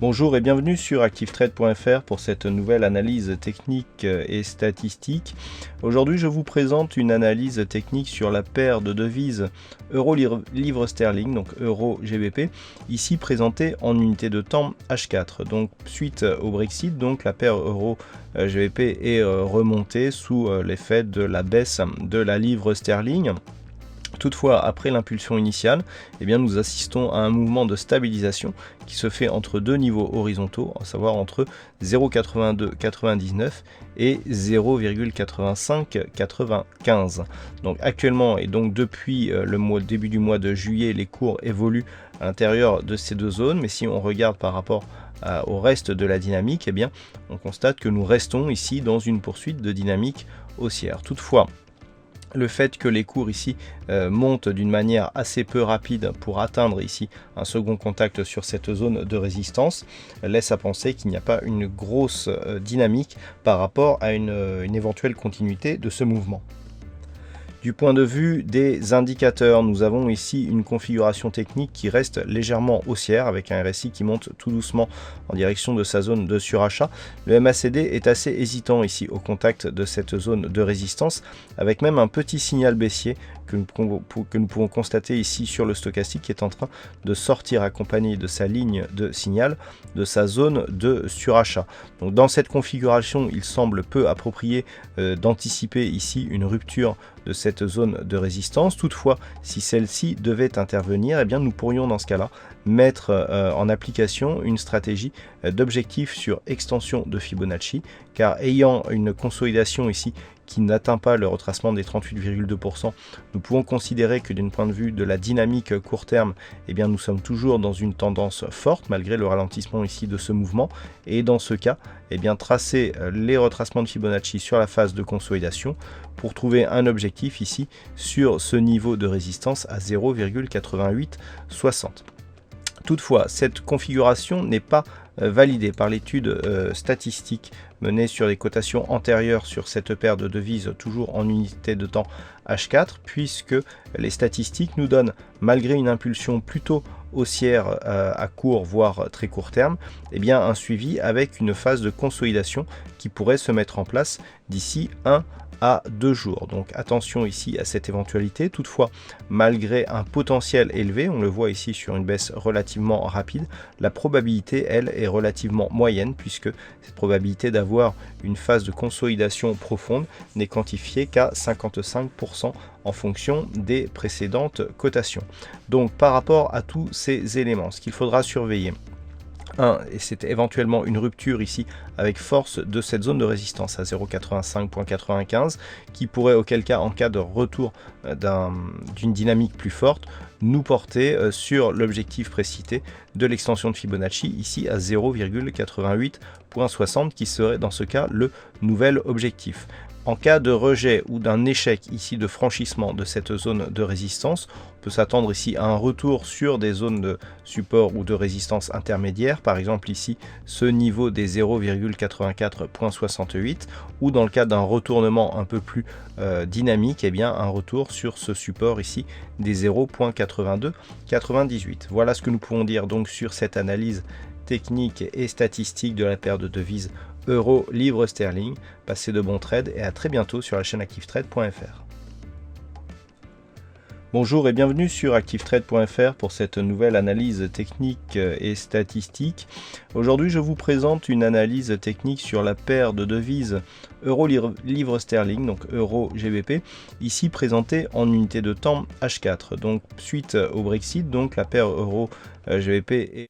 Bonjour et bienvenue sur activetrade.fr pour cette nouvelle analyse technique et statistique. Aujourd'hui, je vous présente une analyse technique sur la paire de devises euro-livre sterling, donc euro-GBP, ici présentée en unité de temps H4. Donc suite au Brexit, donc la paire euro-GBP est remontée sous l'effet de la baisse de la livre sterling. Toutefois, après l'impulsion initiale, nous assistons à un mouvement de stabilisation qui se fait entre deux niveaux horizontaux, à savoir entre 0,8299 et 0,8595. Donc actuellement et donc depuis le début du mois de juillet, les cours évoluent à l'intérieur de ces deux zones, mais si on regarde par rapport au reste de la dynamique, on constate que nous restons ici dans une poursuite de dynamique haussière. Toutefois, le fait que les cours ici montent d'une manière assez peu rapide pour atteindre ici un second contact sur cette zone de résistance laisse à penser qu'il n'y a pas une grosse dynamique par rapport à une éventuelle continuité de ce mouvement. Du point de vue des indicateurs, nous avons ici une configuration technique qui reste légèrement haussière avec un RSI qui monte tout doucement en direction de sa zone de surachat. Le MACD est assez hésitant ici au contact de cette zone de résistance avec même un petit signal baissier que nous pouvons constater ici sur le stochastique qui est en train de sortir accompagné de sa ligne de signal de sa zone de surachat. Donc dans cette configuration, il semble peu approprié d'anticiper ici une rupture de cette zone de résistance. Toutefois, si celle-ci devait intervenir, nous pourrions dans ce cas-là mettre en application une stratégie d'objectif sur extension de Fibonacci, car ayant une consolidation ici qui n'atteint pas le retracement des 38,2%, nous pouvons considérer que d'un point de vue de la dynamique court terme, nous sommes toujours dans une tendance forte malgré le ralentissement ici de ce mouvement, et dans ce cas, tracer les retracements de Fibonacci sur la phase de consolidation pour trouver un objectif ici sur ce niveau de résistance à 0,8860. Toutefois, cette configuration n'est pas validée par l'étude statistique menée sur les cotations antérieures sur cette paire de devises toujours en unité de temps H4, puisque les statistiques nous donnent, malgré une impulsion plutôt haussière à court voire très court terme, un suivi avec une phase de consolidation qui pourrait se mettre en place d'ici 1 à 2 jours. Donc attention ici à cette éventualité. Toutefois, malgré un potentiel élevé, on le voit ici sur une baisse relativement rapide, la probabilité, elle, est relativement moyenne puisque cette probabilité d'avoir une phase de consolidation profonde n'est quantifiée qu'à 55% en fonction des précédentes cotations. Donc par rapport à tous ces éléments, ce qu'il faudra surveiller, et c'est éventuellement une rupture ici avec force de cette zone de résistance à 0,85.95 qui pourrait auquel cas en cas de retour d'une dynamique plus forte nous porter sur l'objectif précité de l'extension de Fibonacci ici à 0,88.60 qui serait dans ce cas le nouvel objectif. En cas de rejet ou d'un échec ici de franchissement de cette zone de résistance, on peut s'attendre ici à un retour sur des zones de support ou de résistance intermédiaire, par exemple ici ce niveau des 0,84.68, ou dans le cas d'un retournement un peu plus dynamique, un retour sur ce support ici des 0,8298. Voilà ce que nous pouvons dire donc sur cette analyse technique et statistique de la paire de devises euro-livre sterling. Passez de bons trades et à très bientôt sur la chaîne activetrade.fr. Bonjour et bienvenue sur activetrade.fr pour cette nouvelle analyse technique et statistique. Aujourd'hui, je vous présente une analyse technique sur la paire de devises euro-livre sterling, donc euro-GBP, ici présentée en unité de temps H4. Donc suite au Brexit, donc la paire euro-GBP est